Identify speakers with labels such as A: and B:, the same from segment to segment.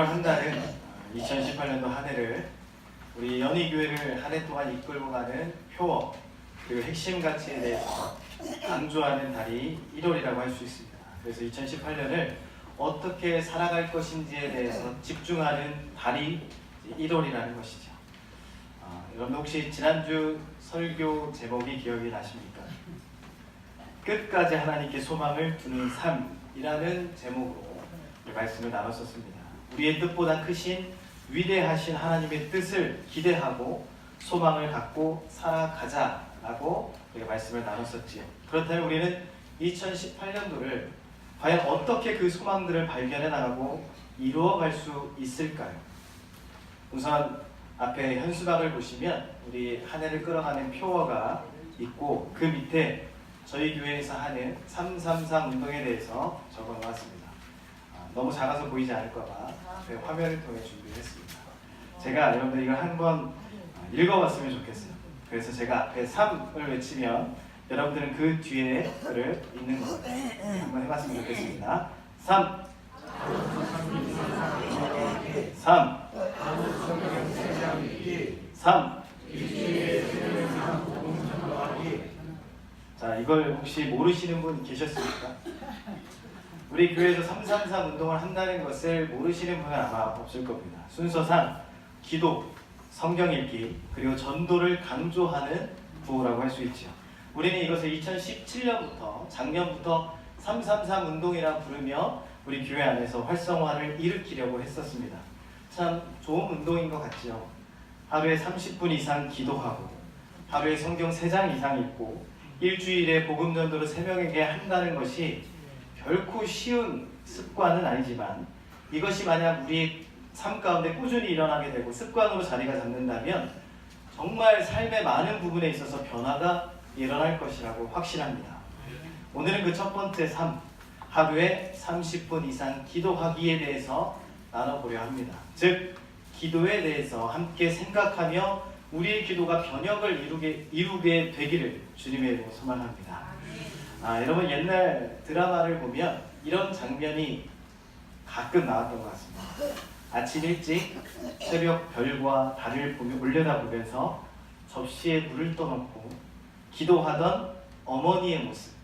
A: 한 달은 2018년도 한 해를 우리 연희교회를 한 해 동안 이끌고 가는 표어 그리고 핵심 가치에 대해서 강조하는 달이 1월이라고 할 수 있습니다. 그래서 2018년을 어떻게 살아갈 것인지에 대해서 집중하는 달이 1월이라는 것이죠. 여러분 혹시 지난주 설교 제목이 기억이 나십니까? 끝까지 하나님께 소망을 두는 삶이라는 제목으로 말씀을 나눴었습니다. 우리의 뜻보다 크신 위대하신 하나님의 뜻을 기대하고 소망을 갖고 살아가자라고 우리가 말씀을 나눴었지요. 그렇다면 우리는 2018년도를 과연 어떻게 그 소망들을 발견해 나가고 이루어갈 수 있을까요? 우선 앞에 현수막을 보시면 우리 한 해를 끌어가는 표어가 있고 그 밑에 저희 교회에서 하는 333 운동에 대해서 적어놓았습니다. 너무 작아서 보이지 않을까봐 화면을 통해 준비했습니다. 제가 여러분들 이걸 한번 읽어봤으면 좋겠어요. 그래서 제가 앞에 3을 외치면 여러분들은 그 뒤에 글을 읽는 거예요. 한번 해봤으면 좋겠습니다. 3 3 3 자, 이걸 혹시 모르시는 분 계셨습니까? 우리 교회에서 333 운동을 한다는 것을 모르시는 분은 아마 없을 겁니다. 순서상 기도, 성경 읽기, 그리고 전도를 강조하는 구호라고 할 수 있죠. 우리는 이것을 2017년부터 작년부터 333 운동이라 부르며 우리 교회 안에서 활성화를 일으키려고 했었습니다. 참 좋은 운동인 것 같죠. 하루에 30분 이상 기도하고 하루에 성경 3장 이상 읽고 일주일에 복음 전도를 3명에게 한다는 것이 결코 쉬운 습관은 아니지만 이것이 만약 우리 삶 가운데 꾸준히 일어나게 되고 습관으로 자리가 잡는다면 정말 삶의 많은 부분에 있어서 변화가 일어날 것이라고 확신합니다. 오늘은 그 첫 번째 3, 하루에 30분 이상 기도하기에 대해서 나눠보려 합니다. 즉, 기도에 대해서 함께 생각하며 우리의 기도가 변혁을 이루게 되기를 주님의 이름으로 소망합니다. 여러분 옛날 드라마를 보면 이런 장면이 가끔 나왔던 것 같습니다. 아침 일찍 새벽 별과 달을 올려다보면서 접시에 물을 떠놓고 기도하던 어머니의 모습.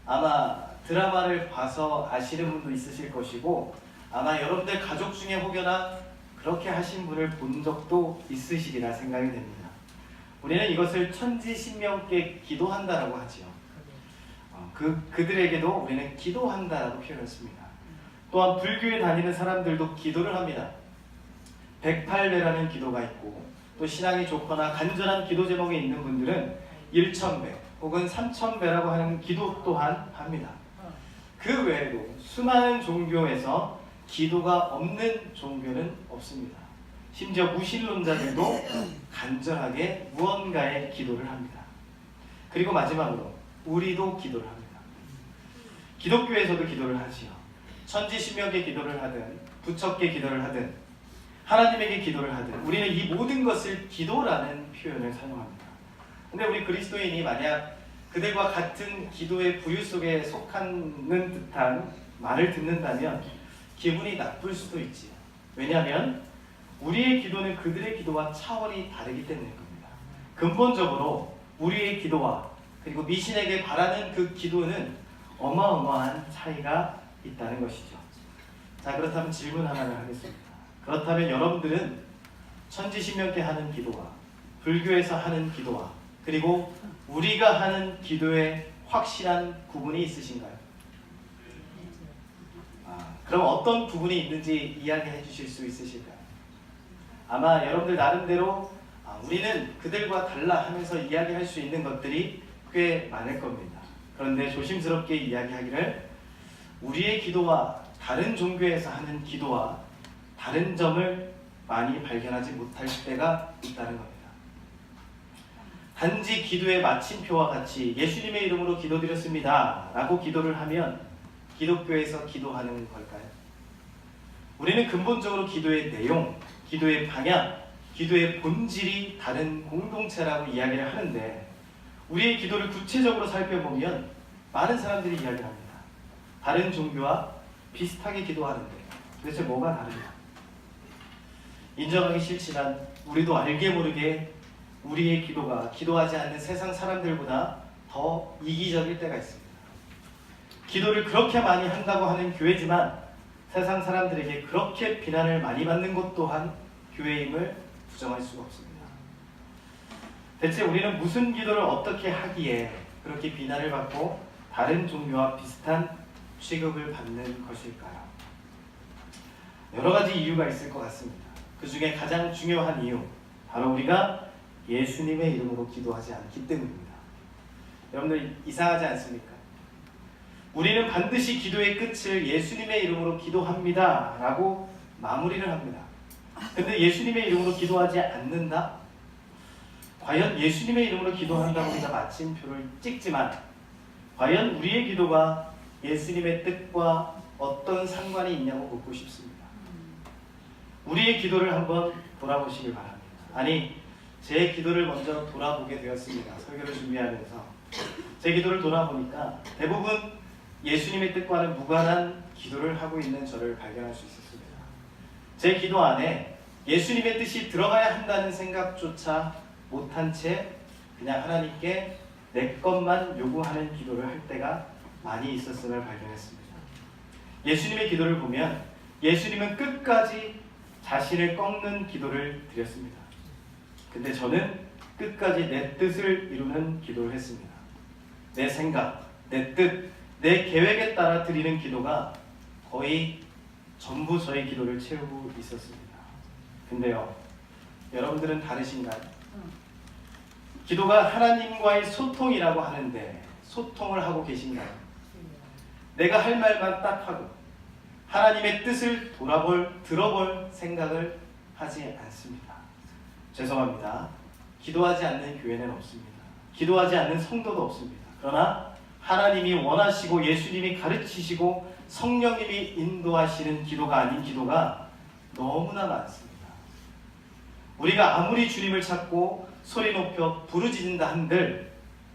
A: 아마 드라마를 봐서 아시는 분도 있으실 것이고 아마 여러분들 가족 중에 혹여나 그렇게 하신 분을 본 적도 있으시리라 생각이 됩니다. 우리는 이것을 천지신명께 기도한다라고 하지요. 그들에게도 우리는 기도한다라고 표현했습니다. 또한 불교에 다니는 사람들도 기도를 합니다. 108배라는 기도가 있고 또 신앙이 좋거나 간절한 기도 제목이 있는 분들은 1000배 혹은 3000배라고 하는 기도 또한 합니다. 그 외에도 수많은 종교에서 기도가 없는 종교는 없습니다. 심지어 무신론자들도 간절하게 무언가의 기도를 합니다. 그리고 마지막으로 우리도 기도를 합니다. 기독교에서도 기도를 하지요. 천지신명께 기도를 하든 부처께 기도를 하든 하나님에게 기도를 하든 우리는 이 모든 것을 기도라는 표현을 사용합니다. 근데 우리 그리스도인이 만약 그들과 같은 기도의 부류 속에 속하는 듯한 말을 듣는다면 기분이 나쁠 수도 있지요. 왜냐하면 우리의 기도는 그들의 기도와 차원이 다르기 때문일 겁니다. 근본적으로 우리의 기도와 그리고 미신에게 바라는 그 기도는 어마어마한 차이가 있다는 것이죠. 자, 그렇다면 질문 하나를 하겠습니다. 그렇다면 여러분들은 천지신명께 하는 기도와 불교에서 하는 기도와 그리고 우리가 하는 기도에 확실한 구분이 있으신가요? 그럼 어떤 부분이 있는지 이야기해 주실 수 있으실까요? 아마 여러분들 나름대로 우리는 그들과 달라 하면서 이야기할 수 있는 것들이 꽤 많을 겁니다. 그런데 조심스럽게 이야기하기를 우리의 기도와 다른 종교에서 하는 기도와 다른 점을 많이 발견하지 못할 때가 있다는 겁니다. 단지 기도의 마침표와 같이 예수님의 이름으로 기도드렸습니다 라고 기도를 하면 기독교에서 기도하는 걸까요? 우리는 근본적으로 기도의 내용, 기도의 방향, 기도의 본질이 다른 공동체라고 이야기를 하는데 우리의 기도를 구체적으로 살펴보면 많은 사람들이 이야기를 합니다. 다른 종교와 비슷하게 기도하는데 도대체 뭐가 다른가? 인정하기 싫지만 우리도 알게 모르게 우리의 기도가 기도하지 않는 세상 사람들보다 더 이기적일 때가 있습니다. 기도를 그렇게 많이 한다고 하는 교회지만 세상 사람들에게 그렇게 비난을 많이 받는 것 또한 교회임을 부정할 수가 없습니다. 대체 우리는 무슨 기도를 어떻게 하기에 그렇게 비난을 받고 다른 종교와 비슷한 취급을 받는 것일까요? 여러 가지 이유가 있을 것 같습니다. 그 중에 가장 중요한 이유, 바로 우리가 예수님의 이름으로 기도하지 않기 때문입니다. 여러분들 이상하지 않습니까? 우리는 반드시 기도의 끝을 예수님의 이름으로 기도합니다 라고 마무리를 합니다. 근데 예수님의 이름으로 기도하지 않는다? 과연 예수님의 이름으로 기도한다고 우리가 마침표를 찍지만 과연 우리의 기도가 예수님의 뜻과 어떤 상관이 있냐고 묻고 싶습니다. 우리의 기도를 한번 돌아보시길 바랍니다. 아니, 제 기도를 먼저 돌아보게 되었습니다. 설교를 준비하면서 제 기도를 돌아보니까 대부분 예수님의 뜻과는 무관한 기도를 하고 있는 저를 발견할 수 있었습니다. 제 기도 안에 예수님의 뜻이 들어가야 한다는 생각조차 못한 채 그냥 하나님께 내 것만 요구하는 기도를 할 때가 많이 있었음을 발견했습니다. 예수님의 기도를 보면 예수님은 끝까지 자신을 꺾는 기도를 드렸습니다. 근데 저는 끝까지 내 뜻을 이루는 기도를 했습니다. 내 생각, 내 뜻, 내 계획에 따라 드리는 기도가 거의 전부 저의 기도를 채우고 있었습니다. 근데요, 여러분들은 다르신가요? 기도가 하나님과의 소통이라고 하는데 소통을 하고 계신가요? 내가 할 말만 딱 하고 하나님의 뜻을 들어볼 생각을 하지 않습니다. 죄송합니다. 기도하지 않는 교회는 없습니다. 기도하지 않는 성도도 없습니다. 그러나 하나님이 원하시고 예수님이 가르치시고 성령님이 인도하시는 기도가 아닌 기도가 너무나 많습니다. 우리가 아무리 주님을 찾고 소리 높여 부르짖는다 한들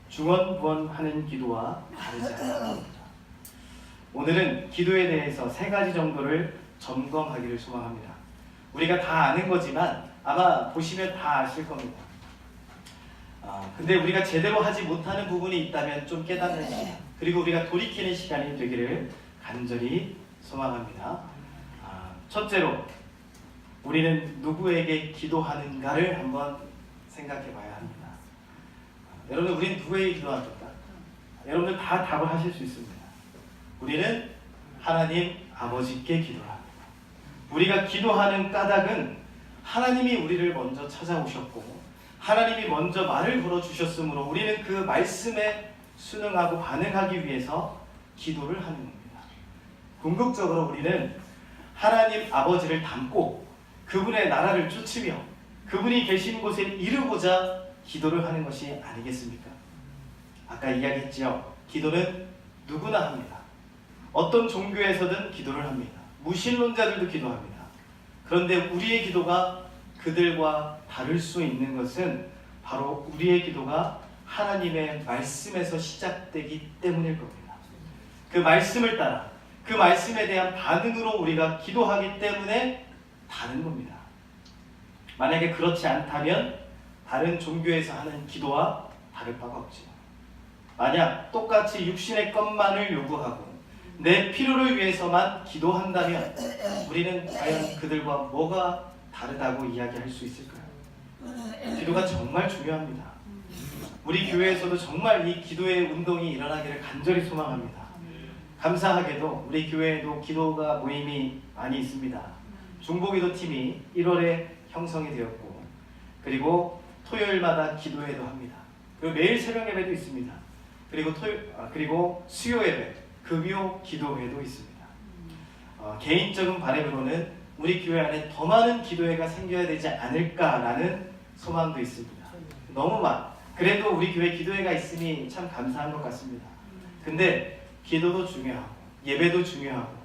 A: 중언부언하는 기도와 다르지 않습니다. 오늘은 기도에 대해서 3가지 정도를 점검하기를 소망합니다. 우리가 다 아는 거지만 아마 보시면 다 아실 겁니다. 근데 우리가 제대로 하지 못하는 부분이 있다면 좀 깨닫는 시간, 그리고 우리가 돌이키는 시간이 되기를 간절히 소망합니다. 첫째로 우리는 누구에게 기도하는가를 한번 생각해 봐야 합니다. 여러분, 우리는 누구에게 기도합니까? 여러분들 다 답을 하실 수 있습니다. 우리는 하나님 아버지께 기도합니다. 우리가 기도하는 까닭은 하나님이 우리를 먼저 찾아오셨고 하나님이 먼저 말을 걸어주셨으므로 우리는 그 말씀에 순응하고 반응하기 위해서 기도를 하는 겁니다. 궁극적으로 우리는 하나님 아버지를 닮고 그분의 나라를 쫓으며 그분이 계신 곳에 이르고자 기도를 하는 것이 아니겠습니까? 아까 이야기했지요. 기도는 누구나 합니다. 어떤 종교에서든 기도를 합니다. 무신론자들도 기도합니다. 그런데 우리의 기도가 그들과 다를 수 있는 것은 바로 우리의 기도가 하나님의 말씀에서 시작되기 때문일 겁니다. 그 말씀을 따라 그 말씀에 대한 반응으로 우리가 기도하기 때문에 다른 겁니다. 만약에 그렇지 않다면 다른 종교에서 하는 기도와 다를 바가 없죠. 만약 똑같이 육신의 것만을 요구하고 내 필요를 위해서만 기도한다면 우리는 과연 그들과 뭐가 다르다고 이야기할 수 있을까요? 기도가 정말 중요합니다. 우리 교회에서도 정말 이 기도의 운동이 일어나기를 간절히 소망합니다. 감사하게도 우리 교회에도 기도가 모임이 많이 있습니다. 중보기도 팀이 1월에 형성이 되었고 그리고 토요일마다 기도회도 합니다. 그리고 매일 새벽 예배도 있습니다. 그리고 수요 예배, 금요 기도회도 있습니다. 개인적인 바람으로는 우리 교회 안에 더 많은 기도회가 생겨야 되지 않을까라는 소망도 있습니다. 너무 그래도 우리 교회 기도회가 있으니 참 감사한 것 같습니다. 근데 기도도 중요하고 예배도 중요하고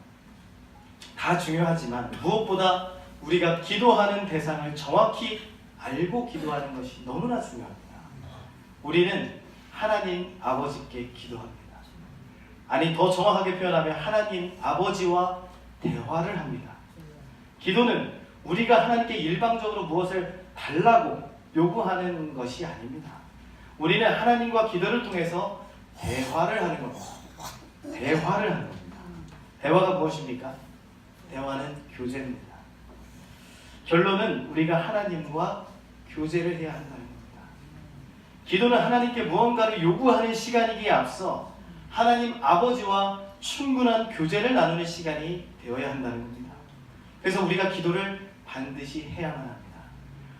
A: 다 중요하지만 무엇보다 우리가 기도하는 대상을 정확히 알고 기도하는 것이 너무나 중요합니다. 우리는 하나님 아버지께 기도합니다. 아니, 더 정확하게 표현하면 하나님 아버지와 대화를 합니다. 기도는 우리가 하나님께 일방적으로 무엇을 달라고 요구하는 것이 아닙니다. 우리는 하나님과 기도를 통해서 대화를 하는 겁니다. 대화를 하는 겁니다. 대화가 무엇입니까? 대화는 교제입니다. 결론은 우리가 하나님과 교제를 해야 한다는 겁니다. 기도는 하나님께 무언가를 요구하는 시간이기에 앞서 하나님 아버지와 충분한 교제를 나누는 시간이 되어야 한다는 겁니다. 그래서 우리가 기도를 반드시 해야만 합니다.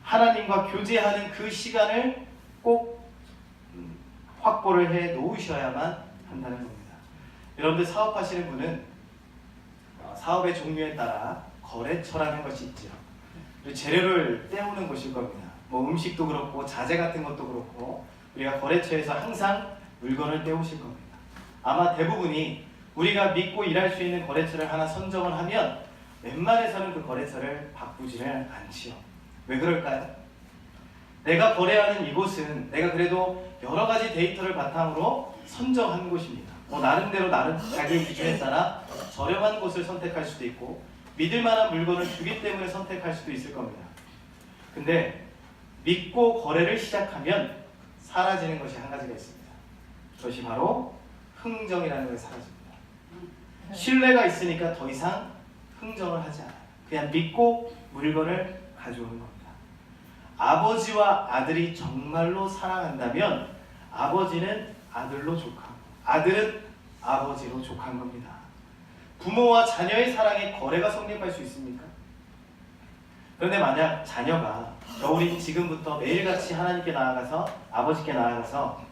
A: 하나님과 교제하는 그 시간을 꼭 확보를 해 놓으셔야만 한다는 겁니다. 여러분들 사업하시는 분은 사업의 종류에 따라 거래처라는 것이 있죠. 재료를 떼우는 곳일 겁니다. 뭐 음식도 그렇고 자재 같은 것도 그렇고 우리가 거래처에서 항상 물건을 떼우실 겁니다. 아마 대부분이 우리가 믿고 일할 수 있는 거래처를 하나 선정을 하면 웬만해서는 그 거래처를 바꾸지를 않지요. 왜 그럴까요? 내가 거래하는 이곳은 내가 그래도 여러 가지 데이터를 바탕으로 선정한 곳입니다. 나름대로 자기의 기준에 따라 저렴한 곳을 선택할 수도 있고 믿을 만한 물건을 주기 때문에 선택할 수도 있을 겁니다. 근데 믿고 거래를 시작하면 사라지는 것이 한 가지가 있습니다. 그것이 바로 흥정이라는 것이 사라집니다. 신뢰가 있으니까 더 이상 흥정을 하지 않아요. 그냥 믿고 물건을 가져오는 겁니다. 아버지와 아들이 정말로 사랑한다면 아버지는 아들로 족하고 아들은 아버지로 족한 겁니다. 부모와 자녀의 사랑에 거래가 성립할 수 있습니까? 그런데 만약 자녀가 우리 지금부터 매일같이 하나님께 나아가서 아버지께 나아가서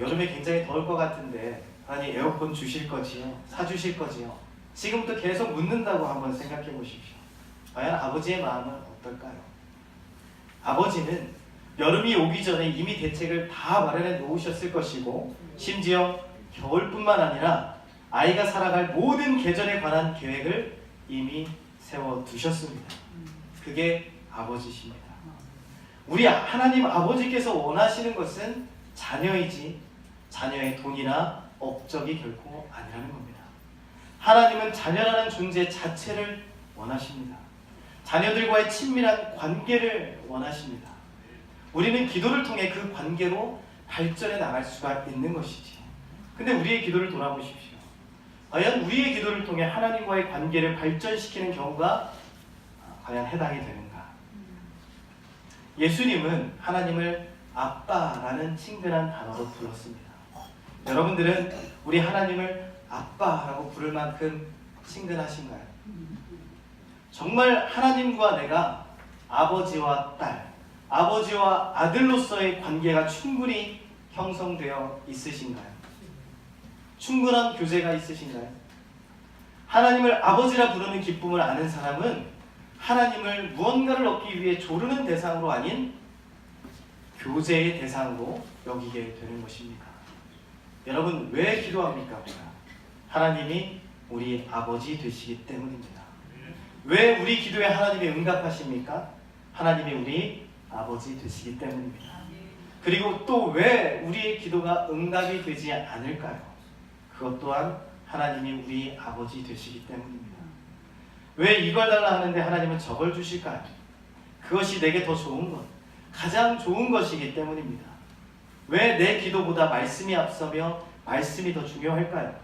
A: 여름에 굉장히 더울 것 같은데 하나님 에어컨 주실 거지요? 사주실 거지요? 지금부터 계속 묻는다고 한번 생각해 보십시오. 과연 아버지의 마음은 어떨까요? 아버지는 여름이 오기 전에 이미 대책을 다 마련해 놓으셨을 것이고 심지어 겨울뿐만 아니라 아이가 살아갈 모든 계절에 관한 계획을 이미 세워두셨습니다. 그게 아버지십니다. 우리 하나님 아버지께서 원하시는 것은 자녀이지 자녀의 돈이나 업적이 결코 아니라는 겁니다. 하나님은 자녀라는 존재 자체를 원하십니다. 자녀들과의 친밀한 관계를 원하십니다. 우리는 기도를 통해 그 관계로 발전해 나갈 수가 있는 것이지. 근데 우리의 기도를 돌아보십시오. 과연 우리의 기도를 통해 하나님과의 관계를 발전시키는 경우가 과연 해당이 되는가? 예수님은 하나님을 아빠라는 친근한 단어로 불렀습니다. 여러분들은 우리 하나님을 아빠라고 부를 만큼 친근하신가요? 정말 하나님과 내가 아버지와 딸, 아버지와 아들로서의 관계가 충분히 형성되어 있으신가요? 충분한 교제가 있으신가요? 하나님을 아버지라 부르는 기쁨을 아는 사람은 하나님을 무언가를 얻기 위해 조르는 대상으로 아닌 교제의 대상으로 여기게 되는 것입니다. 여러분 왜 기도합니까? 하나님이 우리 아버지 되시기 때문입니다. 왜 우리 기도에 하나님이 응답하십니까? 하나님이 우리 아버지 되시기 때문입니다. 그리고 또 왜 우리의 기도가 응답이 되지 않을까요? 그것 또한 하나님이 우리 아버지 되시기 때문입니다. 왜 이걸 달라 하는데 하나님은 저걸 주실까요? 그것이 내게 더 좋은 것, 가장 좋은 것이기 때문입니다. 왜 내 기도보다 말씀이 앞서며 말씀이 더 중요할까요?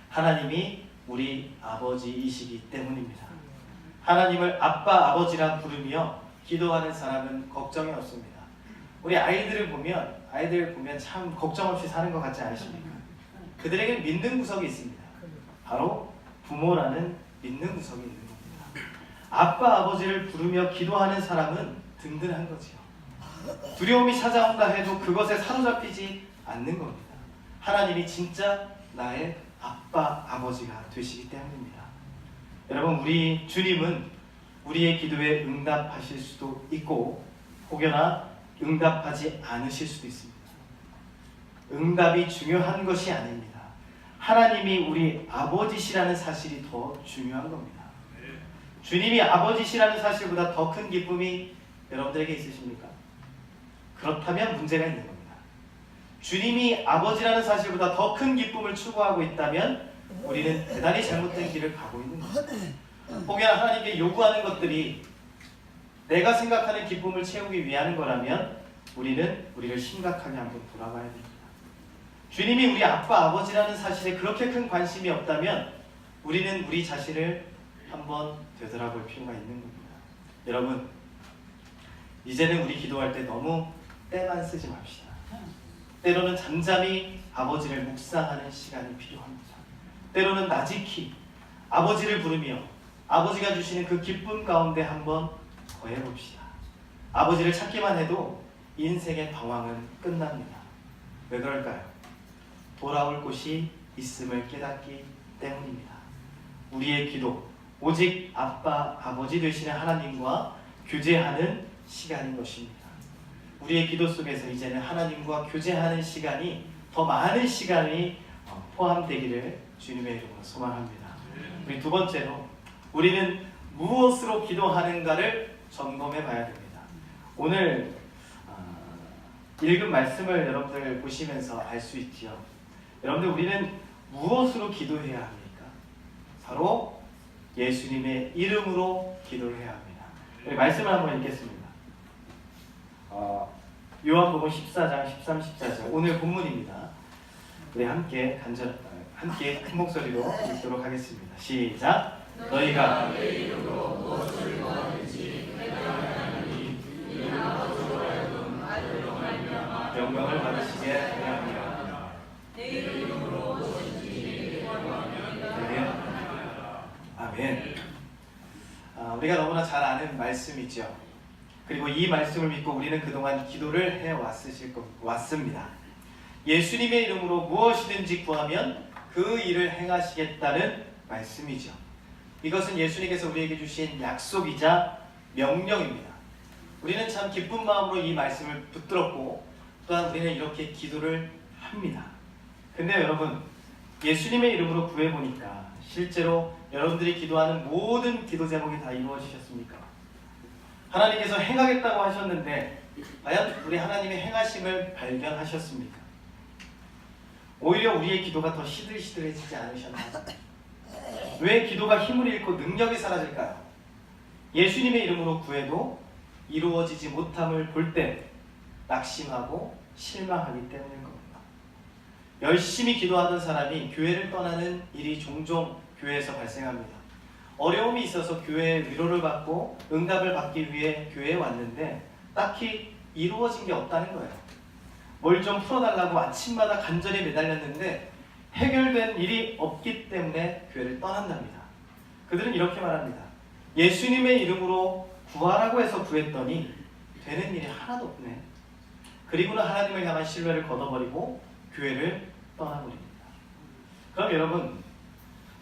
A: 하나님이 우리 아버지이시기 때문입니다. 하나님을 아빠, 아버지라 부르며 기도하는 사람은 걱정이 없습니다. 우리 아이들 보면 참 걱정 없이 사는 것 같지 않으십니까? 그들에게 믿는 구석이 있습니다. 바로 부모라는 믿는 구석이 있는 겁니다. 아빠, 아버지를 부르며 기도하는 사람은 든든한 거지요. 두려움이 찾아온다 해도 그것에 사로잡히지 않는 겁니다. 하나님이 진짜 나의 아빠, 아버지가 되시기 때문입니다. 여러분, 우리 주님은 우리의 기도에 응답하실 수도 있고 혹여나 응답하지 않으실 수도 있습니다. 응답이 중요한 것이 아닙니다. 하나님이 우리 아버지시라는 사실이 더 중요한 겁니다. 주님이 아버지시라는 사실보다 더 큰 기쁨이 여러분들에게 있으십니까? 그렇다면 문제가 있는 겁니다. 주님이 아버지라는 사실보다 더 큰 기쁨을 추구하고 있다면 우리는 대단히 잘못된 길을 가고 있는 것입니다. 혹여 하나님께 요구하는 것들이 내가 생각하는 기쁨을 채우기 위한 거라면 우리는 우리를 심각하게 한번 돌아봐야 됩니다. 주님이 우리 아빠, 아버지라는 사실에 그렇게 큰 관심이 없다면 우리는 우리 자신을 한번 되돌아볼 필요가 있는 겁니다. 여러분, 이제는 우리 기도할 때 너무 때만 쓰지 맙시다. 때로는 잠잠히 아버지를 묵상하는 시간이 필요합니다. 때로는 나직히 아버지를 부르며 아버지가 주시는 그 기쁨 가운데 한번 거해봅시다. 아버지를 찾기만 해도 인생의 방황은 끝납니다. 왜 그럴까요? 돌아올 곳이 있음을 깨닫기 때문입니다. 우리의 기도, 오직 아빠, 아버지 되시는 하나님과 교제하는 시간인 것입니다. 우리의 기도 속에서 이제는 하나님과 교제하는 시간이 더 많은 시간이 포함되기를 주님의 이름으로 소망합니다. 우리 두 번째로 우리는 무엇으로 기도하는가를 점검해 봐야 됩니다. 오늘 읽은 말씀을 여러분들 보시면서 알 수 있지요. 여러분들, 우리는 무엇으로 기도해야 합니까? 바로 예수님의 이름으로 기도를 해야 합니다. 우리 말씀을 한번 읽겠습니다. 요한복음 14장 13, 14절 오늘 본문입니다. 우리 함께 큰 목소리로 읽도록 하겠습니다. 시작. 너희가 내 이름으로 무엇을 구하든지 내가 하나님 이 아버지로 하여금 아들로 말미암아 영광을 받으시게 하려 함이라. 내 이름으로 무엇이든지 구하면 아멘. 우리가 너무나 잘 아는 말씀이죠. 그리고 이 말씀을 믿고 우리는 그동안 기도를 해왔습니다. 예수님의 이름으로 무엇이든지 구하면 그 일을 행하시겠다는 말씀이죠. 이것은 예수님께서 우리에게 주신 약속이자 명령입니다. 우리는 참 기쁜 마음으로 이 말씀을 붙들었고 또한 우리는 이렇게 기도를 합니다. 근데 여러분, 예수님의 이름으로 구해보니까 실제로 여러분들이 기도하는 모든 기도 제목이 다 이루어지셨습니까? 하나님께서 행하겠다고 하셨는데 과연 우리 하나님의 행하심을 발견하셨습니까? 오히려 우리의 기도가 더 시들시들해지지 않으셨나요? 왜 기도가 힘을 잃고 능력이 사라질까요? 예수님의 이름으로 구해도 이루어지지 못함을 볼 때 낙심하고 실망하기 때문인 겁니다. 열심히 기도하던 사람이 교회를 떠나는 일이 종종 교회에서 발생합니다. 어려움이 있어서 교회의 위로를 받고 응답을 받기 위해 교회에 왔는데 딱히 이루어진 게 없다는 거예요. 뭘 좀 풀어달라고 아침마다 간절히 매달렸는데 해결된 일이 없기 때문에 교회를 떠난답니다. 그들은 이렇게 말합니다. 예수님의 이름으로 구하라고 해서 구했더니 되는 일이 하나도 없네. 그리고는 하나님을 향한 신뢰를 걷어버리고 교회를 떠나버립니다. 그럼 여러분,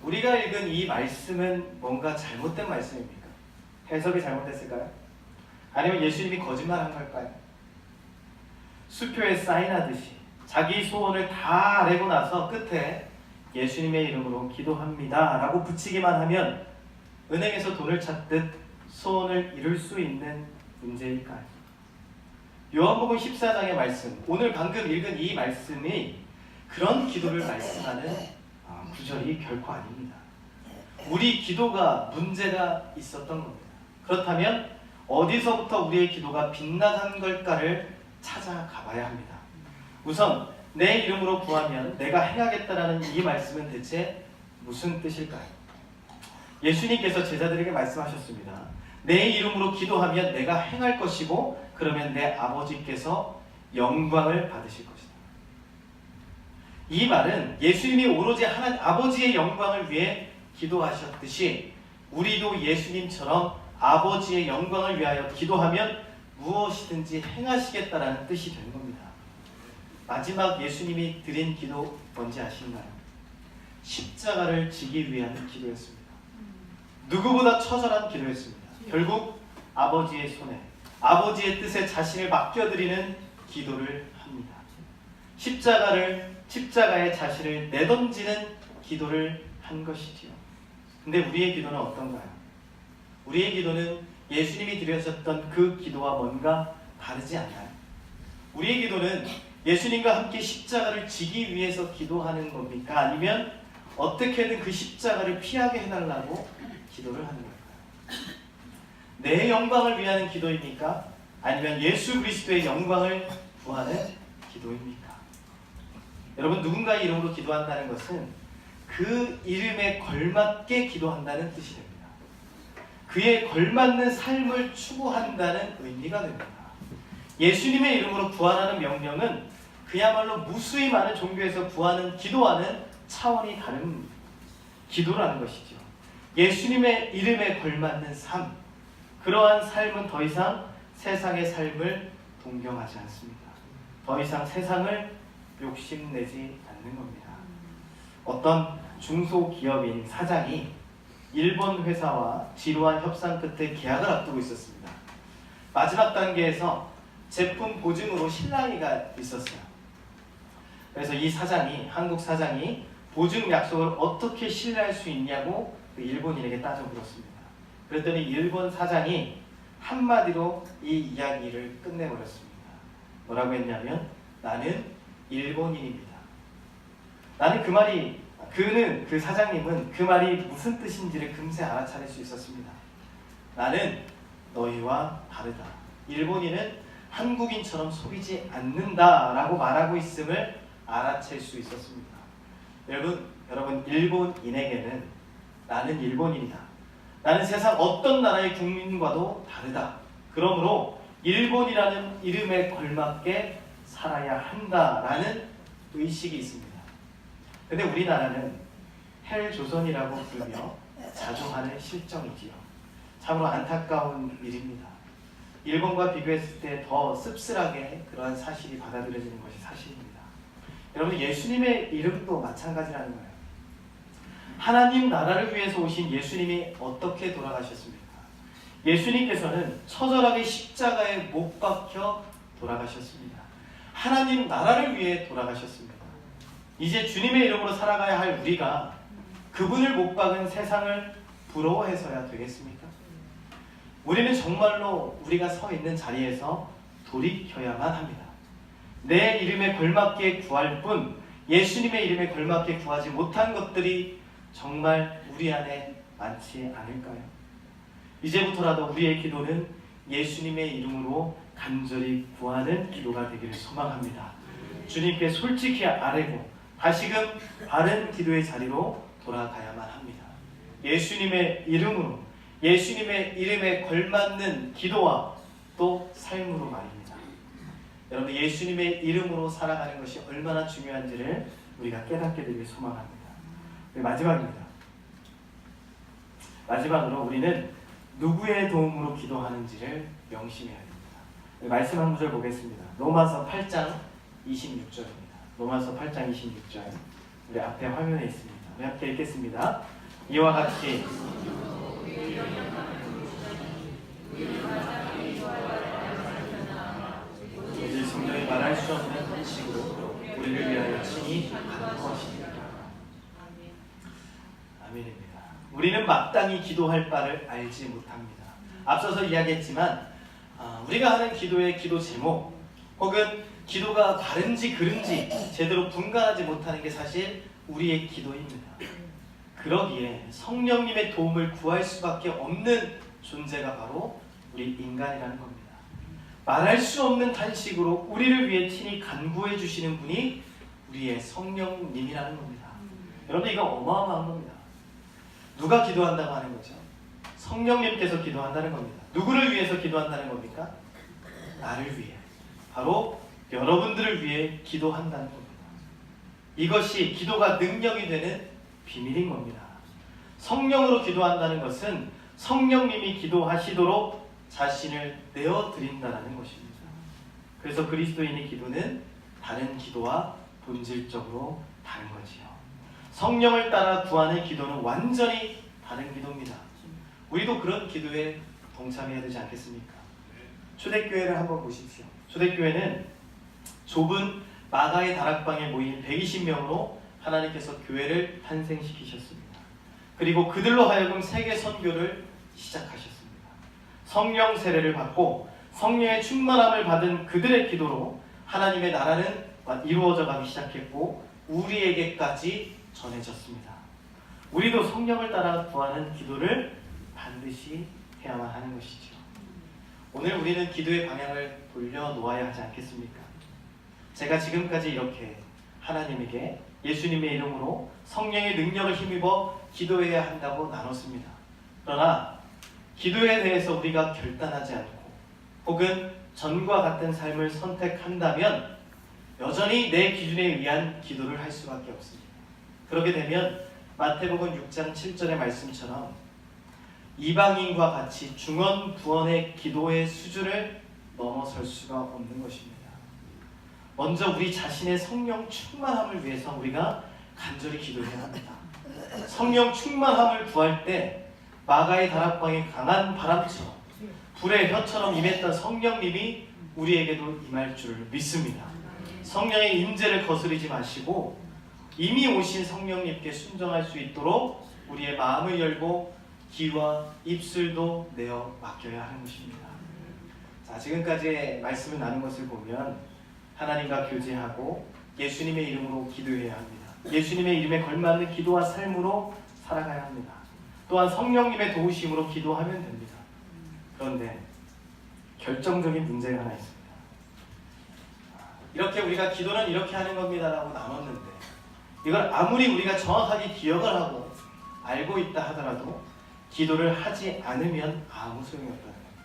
A: 우리가 읽은 이 말씀은 뭔가 잘못된 말씀입니까? 해석이 잘못됐을까요? 아니면 예수님이 거짓말한 걸까요? 수표에 사인하듯이 자기 소원을 다 아뢰고 나서 끝에 예수님의 이름으로 기도합니다 라고 붙이기만 하면 은행에서 돈을 찾듯 소원을 이룰 수 있는 문제일까요? 요한복음 14장의 말씀, 오늘 방금 읽은 이 말씀이 그런 기도를 말씀하는 구절이 결코 아닙니다. 우리 기도가 문제가 있었던 겁니다. 그렇다면 어디서부터 우리의 기도가 빗나간 걸까를 찾아가 봐야 합니다. 우선 내 이름으로 구하면 내가 해야겠다라는 이 말씀은 대체 무슨 뜻일까요? 예수님께서 제자들에게 말씀하셨습니다. 내 이름으로 기도하면 내가 행할 것이고 그러면 내 아버지께서 영광을 받으실 것이다. 이 말은 예수님이 오로지 하나님 아버지의 영광을 위해 기도하셨듯이 우리도 예수님처럼 아버지의 영광을 위하여 기도하면 무엇이든지 행하시겠다라는 뜻이 되는 겁니다. 마지막 예수님이 드린 기도 뭔지 아시나요? 십자가를 지기 위한 기도였습니다. 누구보다 처절한 기도였습니다. 결국 아버지의 손에 아버지의 뜻에 자신을 맡겨드리는 기도를 합니다. 십자가에 자신을 내던지는 기도를 한 것이지요. 근데 우리의 기도는 어떤가요? 우리의 기도는 예수님이 드렸었던 그 기도와 뭔가 다르지 않나요? 우리의 기도는 예수님과 함께 십자가를 지기 위해서 기도하는 겁니까? 아니면 어떻게든 그 십자가를 피하게 해달라고 기도를 하는 걸까요? 내 영광을 위하는 기도입니까? 아니면 예수 그리스도의 영광을 구하는 기도입니까? 여러분, 누군가의 이름으로 기도한다는 것은 그 이름에 걸맞게 기도한다는 뜻이 됩니다. 그에 걸맞는 삶을 추구한다는 의미가 됩니다. 예수님의 이름으로 구하라는 명령은 그야말로 무수히 많은 종교에서 구하는 기도와는 차원이 다른 기도라는 것이죠. 예수님의 이름에 걸맞는 삶, 그러한 삶은 더 이상 세상의 삶을 동경하지 않습니다. 더 이상 세상을 욕심내지 않는 겁니다. 어떤 중소기업인 사장이 일본 회사와 지루한 협상 끝에 계약을 앞두고 있었습니다. 마지막 단계에서 제품 보증으로 실랑이가 있었어요. 그래서 이 사장이, 한국 사장이 보증 약속을 어떻게 신뢰할 수 있냐고 그 일본인에게 따져 물었습니다. 그랬더니 일본 사장이 한마디로 이 이야기를 끝내버렸습니다. 뭐라고 했냐면, 나는 일본인입니다. 나는 그 사장님은 그 말이 무슨 뜻인지를 금세 알아차릴 수 있었습니다. 나는 너희와 다르다. 일본인은 한국인처럼 속이지 않는다라고 말하고 있음을 알아챌 수 있었습니다. 여러분, 일본인에게는 나는 일본인이다. 나는 세상 어떤 나라의 국민과도 다르다. 그러므로 일본이라는 이름에 걸맞게 살아야 한다라는 의식이 있습니다. 근데 우리나라는 헬조선이라고 부르며 자중하는 실정이지요. 참으로 안타까운 일입니다. 일본과 비교했을 때 더 씁쓸하게 그러한 사실이 받아들여지는 것이 사실입니다. 여러분, 예수님의 이름도 마찬가지라는 거예요. 하나님 나라를 위해서 오신 예수님이 어떻게 돌아가셨습니까? 예수님께서는 처절하게 십자가에 못 박혀 돌아가셨습니다. 하나님 나라를 위해 돌아가셨습니다. 이제 주님의 이름으로 살아가야 할 우리가 그분을 못 박은 세상을 부러워해서야 되겠습니까? 우리는 정말로 우리가 서 있는 자리에서 돌이켜야만 합니다. 내 이름에 걸맞게 구할 뿐 예수님의 이름에 걸맞게 구하지 못한 것들이 정말 우리 안에 많지 않을까요? 이제부터라도 우리의 기도는 예수님의 이름으로 간절히 구하는 기도가 되기를 소망합니다. 주님께 솔직히 아뢰고 다시금 바른 기도의 자리로 돌아가야만 합니다. 예수님의 이름으로, 예수님의 이름에 걸맞는 기도와 또 삶으로 말입니다. 여러분, 예수님의 이름으로 살아가는 것이 얼마나 중요한지를 우리가 깨닫게 되길 소망합니다. 마지막입니다. 마지막으로 우리는 누구의 도움으로 기도하는지를 명심해야 됩니다. 말씀 한 구절 보겠습니다. 로마서 8장 26절입니다. 로마서 8장 26절, 우리 앞에 화면에 있습니다. 우리 함께 읽겠습니다. 이와 같이 오직 성령이 말할 수 없는 탄식으로 우리를 위하여 친히 간구하시리라. 아멘입니다. 우리는 마땅히 기도할 바를 알지 못합니다. 앞서서 이야기했지만 우리가 하는 기도의 기도 제목 혹은 기도가 바른지 그른지 제대로 분간하지 못하는 게 사실 우리의 기도입니다. 그러기에 성령님의 도움을 구할 수밖에 없는 존재가 바로 우리 인간이라는 겁니다. 말할 수 없는 탄식으로 우리를 위해 친히 간구해 주시는 분이 우리의 성령님이라는 겁니다. 여러분, 이거 어마어마한 겁니다. 누가 기도한다고 하는 거죠? 성령님께서 기도한다는 겁니다. 누구를 위해서 기도한다는 겁니까? 나를 위해, 바로 여러분들을 위해 기도한다는 겁니다. 이것이 기도가 능력이 되는 비밀인 겁니다. 성령으로 기도한다는 것은 성령님이 기도하시도록 자신을 내어드린다는 것입니다. 그래서 그리스도인의 기도는 다른 기도와 본질적으로 다른 거지요. 성령을 따라 구하는 기도는 완전히 다른 기도입니다. 우리도 그런 기도에 동참해야 되지 않겠습니까? 초대교회를 한번 보십시오. 초대교회는 좁은 마가의 다락방에 모인 120명으로 하나님께서 교회를 탄생시키셨습니다. 그리고 그들로 하여금 세계 선교를 시작하셨습니다. 성령 세례를 받고 성령의 충만함을 받은 그들의 기도로 하나님의 나라는 이루어져 가기 시작했고 우리에게까지 전해졌습니다. 우리도 성령을 따라 구하는 기도를 반드시 해야만 하는 것이죠. 오늘 우리는 기도의 방향을 돌려놓아야 하지 않겠습니까? 제가 지금까지 이렇게 하나님에게 예수님의 이름으로 성령의 능력을 힘입어 기도해야 한다고 나눴습니다. 그러나 기도에 대해서 우리가 결단하지 않고 혹은 전과 같은 삶을 선택한다면 여전히 내 기준에 의한 기도를 할 수밖에 없습니다. 그렇게 되면 마태복음 6장 7절의 말씀처럼 이방인과 같이 중언부언의 기도의 수준을 넘어설 수가 없는 것입니다. 먼저 우리 자신의 성령 충만함을 위해서 우리가 간절히 기도해야 합니다. 성령 충만함을 구할 때 마가의 다락방에 강한 바람처럼 불의 혀처럼 임했던 성령님이 우리에게도 임할 줄 믿습니다. 성령의 임재를 거스르지 마시고 이미 오신 성령님께 순종할 수 있도록 우리의 마음을 열고 귀와 입술도 내어 맡겨야 하는 것입니다. 자, 지금까지의 말씀을 나눈 것을 보면 하나님과 교제하고 예수님의 이름으로 기도해야 합니다. 예수님의 이름에 걸맞는 기도와 삶으로 살아가야 합니다. 또한 성령님의 도우심으로 기도하면 됩니다. 그런데 결정적인 문제가 하나 있습니다. 이렇게 우리가 기도는 이렇게 하는 겁니다라고 나눴는데 이걸 아무리 우리가 정확하게 기억을 하고 알고 있다 하더라도 기도를 하지 않으면 아무 소용이 없다는 겁니다.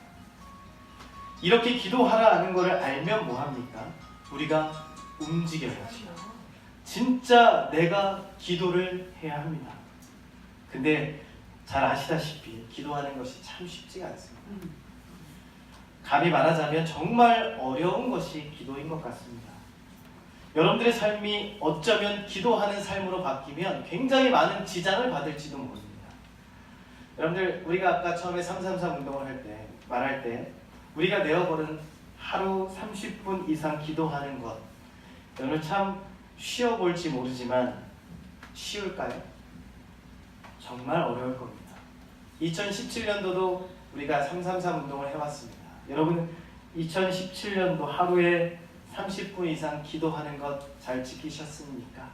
A: 이렇게 기도하라는 것을 알면 뭐합니까? 우리가 움직여야죠. 진짜 내가 기도를 해야 합니다. 근데 잘 아시다시피 기도하는 것이 참 쉽지가 않습니다. 감히 말하자면 정말 어려운 것이 기도인 것 같습니다. 여러분들의 삶이 어쩌면 기도하는 삶으로 바뀌면 굉장히 많은 지장을 받을지도 모릅니다. 여러분들 우리가 아까 처음에 333 운동을 말할 때 우리가 내어버린 하루 30분 이상 기도하는 것 여러분 참 쉬어볼지 모르지만 쉬울까요? 정말 어려울 겁니다. 2017년도도 우리가 333 운동을 해왔습니다. 여러분 2017년도 하루에 30분 이상 기도하는 것 잘 지키셨습니까?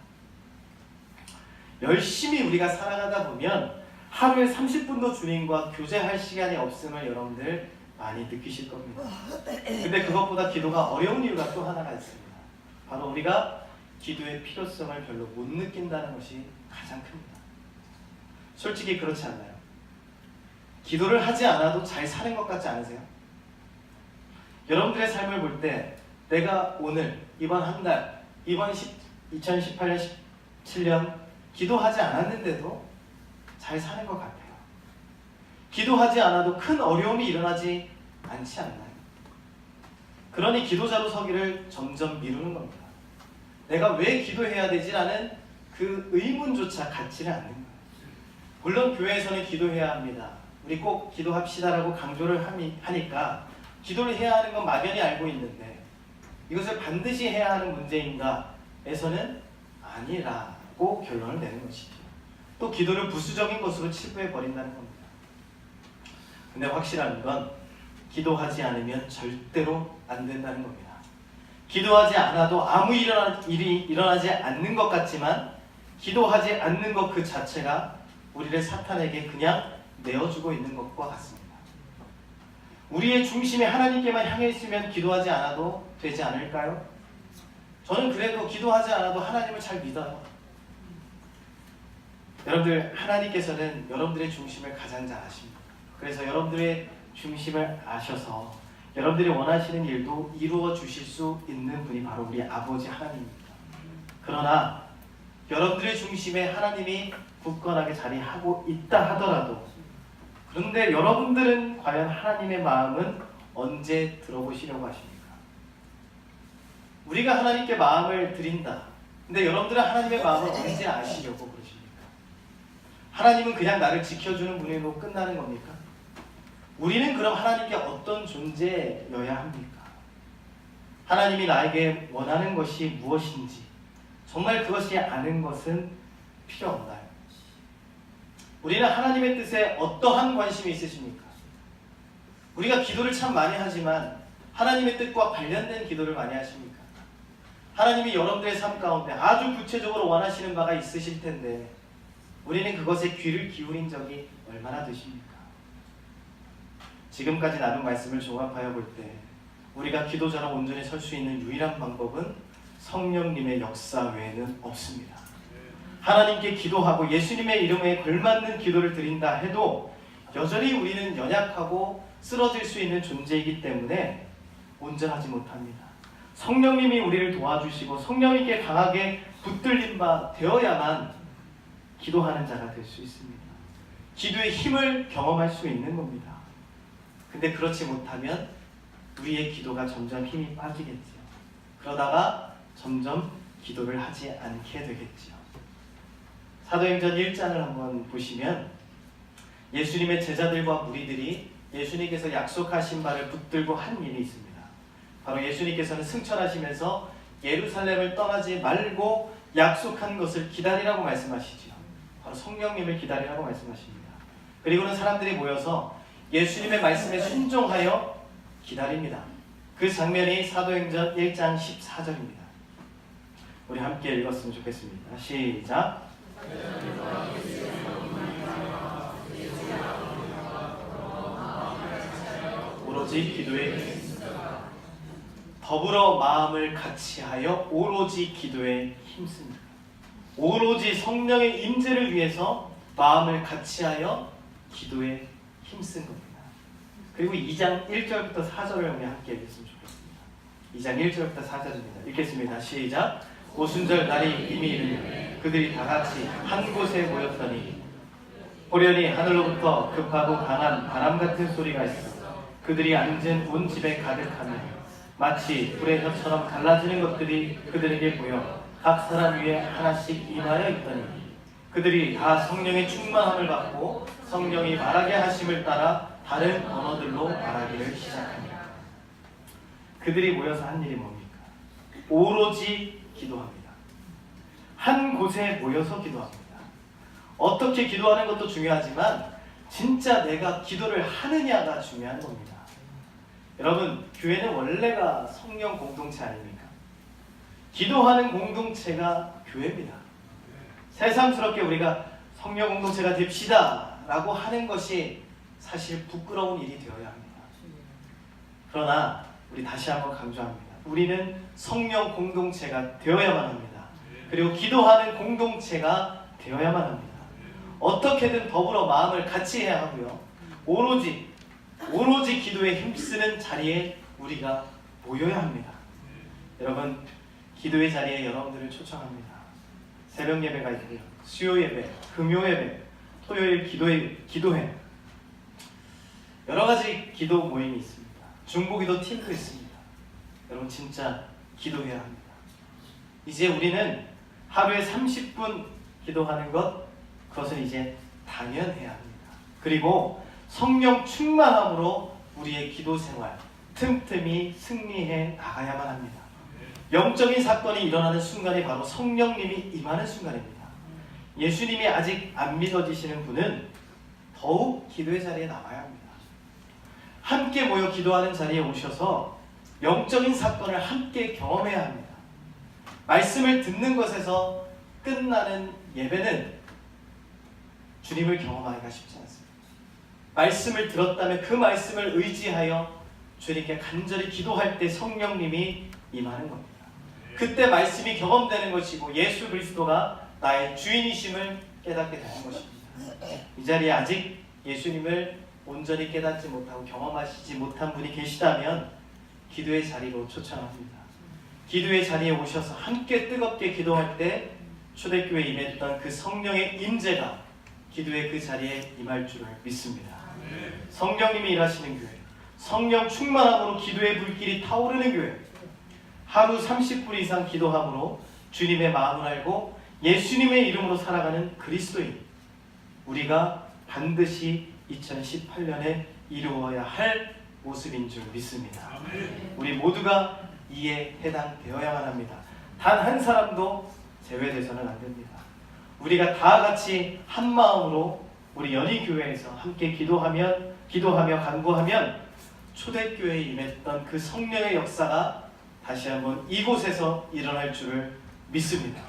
A: 열심히 우리가 살아가다 보면 하루에 30분도 주님과 교제할 시간이 없음을 여러분들 많이 느끼실 겁니다. 근데 그것보다 기도가 어려운 이유가 또 하나가 있습니다. 바로 우리가 기도의 필요성을 별로 못 느낀다는 것이 가장 큽니다. 솔직히 그렇지 않나요? 기도를 하지 않아도 잘 사는 것 같지 않으세요? 여러분들의 삶을 볼 때 내가 오늘 이번 한 달 이번 2018년 17년 기도하지 않았는데도 잘 사는 것 같아요. 기도하지 않아도 큰 어려움이 일어나지 않지 않나요? 그러니 기도자로 서기를 점점 미루는 겁니다. 내가 왜 기도해야 되지라는 그 의문조차 갖지를 않는 거예요. 물론 교회에서는 기도해야 합니다. 우리 꼭 기도합시다라고 강조를 하니까 기도를 해야 하는 건 막연히 알고 있는데 이것을 반드시 해야 하는 문제인가에서는 아니라고 결론을 내는 것이죠. 또 기도를 부수적인 것으로 치부해버린다는 겁니다. 근데 확실한 건 기도하지 않으면 절대로 안 된다는 겁니다. 기도하지 않아도 아무 일이 일어나지 않는 것 같지만 기도하지 않는 것 그 자체가 우리를 사탄에게 그냥 내어주고 있는 것과 같습니다. 우리의 중심이 하나님께만 향해 있으면 기도하지 않아도 되지 않을까요? 저는 그래도 기도하지 않아도 하나님을 잘 믿어요. 여러분들 하나님께서는 여러분들의 중심을 가장 잘 아십니다. 그래서 여러분들의 중심을 아셔서 여러분들이 원하시는 일도 이루어 주실 수 있는 분이 바로 우리 아버지 하나님입니다. 그러나 여러분들의 중심에 하나님이 굳건하게 자리하고 있다 하더라도 그런데 여러분들은 과연 하나님의 마음은 언제 들어보시려고 하십니까? 우리가 하나님께 마음을 드린다. 근데 여러분들은 하나님의 마음을 언제 아시려고 그러십니까? 하나님은 그냥 나를 지켜주는 분으로 끝나는 겁니까? 우리는 그럼 하나님께 어떤 존재여야 합니까? 하나님이 나에게 원하는 것이 무엇인지 정말 그것이 아는 것은 필요 없나요? 우리는 하나님의 뜻에 어떠한 관심이 있으십니까? 우리가 기도를 참 많이 하지만 하나님의 뜻과 관련된 기도를 많이 하십니까? 하나님이 여러분들의 삶 가운데 아주 구체적으로 원하시는 바가 있으실 텐데 우리는 그것에 귀를 기울인 적이 얼마나 되십니까? 지금까지 나눈 말씀을 종합하여 볼 때 우리가 기도자로 온전히 설 수 있는 유일한 방법은 성령님의 역사 외에는 없습니다. 하나님께 기도하고 예수님의 이름에 걸맞는 기도를 드린다 해도 여전히 우리는 연약하고 쓰러질 수 있는 존재이기 때문에 온전하지 못합니다. 성령님이 우리를 도와주시고 성령님께 강하게 붙들린 바 되어야만 기도하는 자가 될 수 있습니다. 기도의 힘을 경험할 수 있는 겁니다. 근데 그렇지 못하면 우리의 기도가 점점 힘이 빠지겠죠. 그러다가 점점 기도를 하지 않게 되겠죠. 사도행전 1장을 한번 보시면 예수님의 제자들과 무리들이 예수님께서 약속하신 바를 붙들고 한 일이 있습니다. 바로 예수님께서는 승천하시면서 예루살렘을 떠나지 말고 약속한 것을 기다리라고 말씀하시죠. 바로 성령님을 기다리라고 말씀하십니다. 그리고는 사람들이 모여서 예수님의 말씀에 순종하여 기다립니다. 그 장면이 사도행전 1장 14절입니다. 우리 함께 읽었으면 좋겠습니다. 시작. 오로지 기도에 더불어 마음을 같이하여 오로지 기도에 힘씁니다. 오로지 성령의 임재를 위해서 마음을 같이하여 기도에 힘쓴 겁니다. 그리고 2장 1절부터 4절을 우리 함께 읽었으면 좋겠습니다. 2장 1절부터 4절입니다. 읽겠습니다. 시작. 오순절 날이 이미 이르니 그들이 다 같이 한 곳에 모였더니 호련히 하늘로부터 급하고 강한 바람 같은 소리가 있어 그들이 앉은 온 집에 가득하며 마치 불의 혀처럼 갈라지는 것들이 그들에게 보여 각 사람 위에 하나씩 임하여 있더니 그들이 다 성령의 충만함을 받고 성령이 말하게 하심을 따라 다른 언어들로 말하기를 시작합니다. 그들이 모여서 한 일이 뭡니까? 오로지 기도합니다. 한 곳에 모여서 기도합니다. 어떻게 기도하는 것도 중요하지만 진짜 내가 기도를 하느냐가 중요한 겁니다. 여러분, 교회는 원래가 성령 공동체 아닙니까? 기도하는 공동체가 교회입니다. 새삼스럽게 우리가 성령 공동체가 됩시다 라고 하는 것이 사실 부끄러운 일이 되어야 합니다. 그러나 우리 다시 한번 강조합니다. 우리는 성령 공동체가 되어야만 합니다. 그리고 기도하는 공동체가 되어야만 합니다. 어떻게든 더불어 마음을 같이 해야 하고요. 오로지 기도에 힘쓰는 자리에 우리가 모여야 합니다. 여러분, 기도의 자리에 여러분들을 초청합니다. 새벽 예배가 있고요. 수요 예배, 금요 예배, 토요일 기도회. 여러 가지 기도 모임이 있습니다. 중보기도 팀도 있습니다. 여러분 진짜 기도해야 합니다. 이제 우리는 하루에 30분 기도하는 그것은 이제 당연해야 합니다. 그리고 성령 충만함으로 우리의 기도 생활 틈틈이 승리해 나가야만 합니다. 영적인 사건이 일어나는 순간이 바로 성령님이 임하는 순간입니다. 예수님이 아직 안 믿어지시는 분은 더욱 기도의 자리에 남아야 합니다. 함께 모여 기도하는 자리에 오셔서 영적인 사건을 함께 경험해야 합니다. 말씀을 듣는 것에서 끝나는 예배는 주님을 경험하기가 쉽지 않습니다. 말씀을 들었다면 그 말씀을 의지하여 주님께 간절히 기도할 때 성령님이 임하는 겁니다. 그때 말씀이 경험되는 것이고 예수 그리스도가 나의 주인이심을 깨닫게 되는 것입니다. 이 자리에 아직 예수님을 온전히 깨닫지 못하고 경험하시지 못한 분이 계시다면 기도의 자리로 초청합니다. 기도의 자리에 오셔서 함께 뜨겁게 기도할 때 초대교회에 임했던 그 성령의 임재가 기도의 그 자리에 임할 줄을 믿습니다. 성령님이 일하시는 교회, 성령 충만함으로 기도의 불길이 타오르는 교회, 하루 30분 이상 기도함으로 주님의 마음을 알고 예수님의 이름으로 살아가는 그리스도인, 우리가 반드시 2018년에 이루어야 할 모습인 줄 믿습니다. 우리 모두가 이에 해당되어야만 합니다. 단 한 사람도 제외돼서는 안 됩니다. 우리가 다 같이 한 마음으로 우리 연희교회에서 함께 기도하며 간구하면 초대교회에 임했던 그 성령의 역사가 다시 한번 이곳에서 일어날 줄을 믿습니다.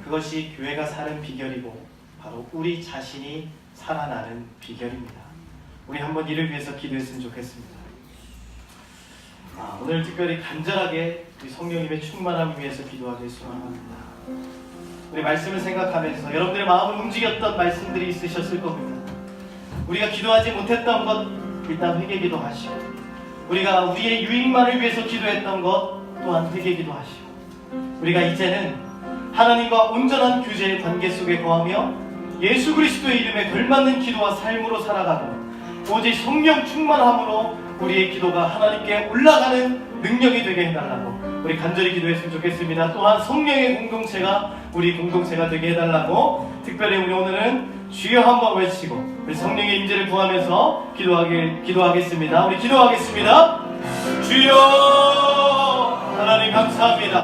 A: 그것이 교회가 사는 비결이고 바로 우리 자신이 살아나는 비결입니다. 우리 한번 이를 위해서 기도했으면 좋겠습니다. 오늘 특별히 간절하게 우리 성령님의 충만함을 위해서 기도하길 소원합니다. 우리 말씀을 생각하면서 여러분들의 마음을 움직였던 말씀들이 있으셨을 겁니다. 우리가 기도하지 못했던 것 일단 회개기도 하시고, 우리가 우리의 유익만을 위해서 기도했던 것 또한 회개기도 하시고, 우리가 이제는 하나님과 온전한 교제의 관계 속에 거하며 예수 그리스도의 이름에 걸맞는 기도와 삶으로 살아가고, 오직 성령 충만함으로 우리의 기도가 하나님께 올라가는 능력이 되게 해달라고 우리 간절히 기도했으면 좋겠습니다. 또한 성령의 공동체가 우리 공동체가 되게 해달라고 특별히 우리 오늘은 주여 한번 외치고 우리 성령의 임재를 구하면서 기도하겠습니다. 우리 기도하겠습니다. 주여, 하나님 감사합니다.